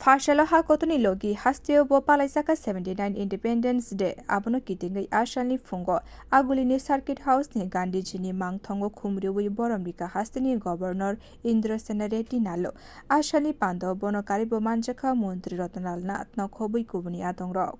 Farshala ha kotuni logi hasteo bo palaisaka 79 Independence Day abono kitingai ashani fungo agulini Circuit House ni Gandhiji ni mangthongo khumriwi boromrika hastini Governor Indra Senareti nalo ashani pando bono karibo manjakha Mantri Ratanal Nath no khobui kubuni atongrok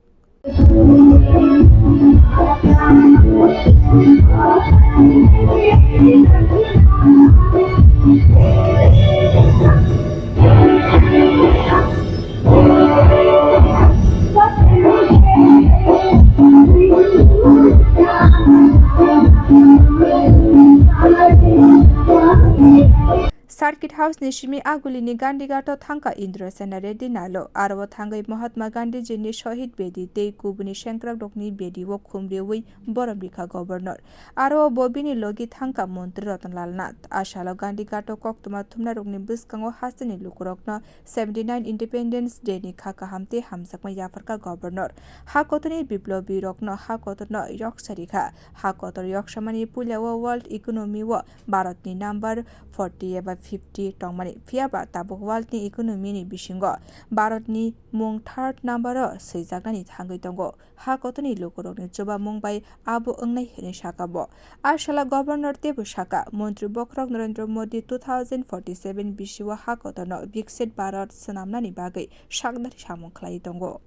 Circuit House nishimi agulini Gandhi gato thangka Indra Senareti nalo arwa thangai Mahatma Gandhi jini Shahid Bedi tei kubuni Shankrak dokni Bedi wo khumriwi boromrika Governor arwa bobini logi thangka Mantri Ratanal Nath ashala Gandhi gato koktuma thumna rokni biskango hastini lukurokno 79 Independence Day ni khaka hamte hamsakma yafarka Governor hakotoni biplobi rokno hakotno yoksarika hakotor yoksamani pulyawo World Economy wo Bharatni number 40 eba 50 tongmani fiaba tabuk world ni economy ni bisingo Bharat ni mung third number seijaknani thangai tongo hakotoni lukurok ni joba mungbai abo ongnai hene sakabo ashala Governor tebo saka Mantri Bokrok Narendra Modi 2047 bisiwa hakotono Viksit Bharat sanamnani bagai sakdari samung khlai tongo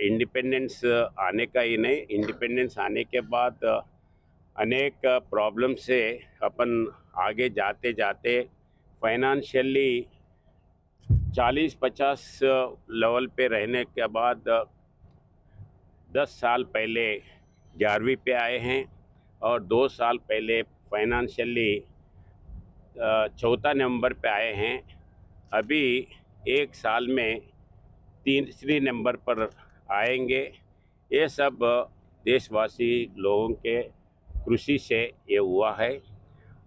independence आने का ही नहीं, independence आने के बाद अनेक problem से अपन आगे जाते जाते फाइनेंशियली 40-50 लेवल पे रहने के बाद 10 साल पहले 11वीं पे आए हैं और 2 साल पहले फाइनेंशियली 4 नंबर पे आए हैं। अभी 1 साल में 3 नंबर पर आएंगे। ये सब देशवासी लोगों के कृषि से ये हुआ है।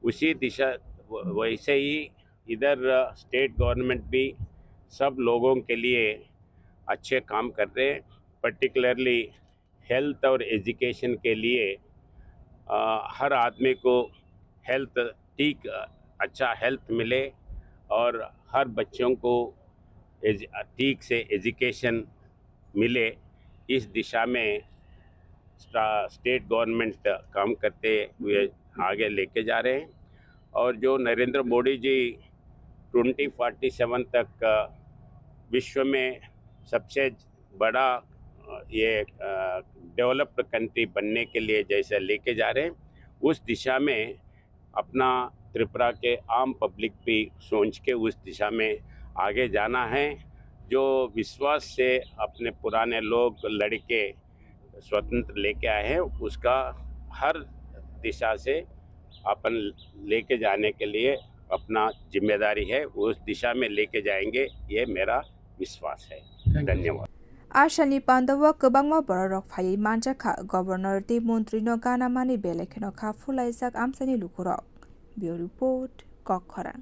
उसी दिशा वैसे ही इधर स्टेट गवर्नमेंट भी सब लोगों के लिए अच्छे काम कर रहे हैं। पर्टिकुलरली हेल्थ और एजुकेशन के लिए हर आदमी को हेल्थ ठीक अच्छा हेल्थ मिले और हर बच्चों को ठीक से एजुकेशन मिले, इस दिशा में स्टेट गवर्नमेंट काम करते हुए आगे लेके जा रहे हैं। और जो नरेंद्र मोदी जी 2047 तक विश्व में सबसे बड़ा ये डेवलप्ड कंट्री बनने के लिए जैसे लेके जा रहे हैं, उस दिशा में अपना त्रिपुरा के आम पब्लिक भी सोच के उस दिशा में आगे जाना है। जो विश्वास से अपने पुराने लोग लड़के स्वतंत्र लेके आए हैं, उसका हर दिशा से अपन लेके जाने के लिए अपना जिम्मेदारी है, उस दिशा में लेके जाएंगे, ये मेरा विश्वास है। धन्यवाद। Ashani pandawa kebangma borok phai manjakha Governor ti Mantri no gana mani belekeno kha fulaijak amsani lukurok Bureau Report Kokkhara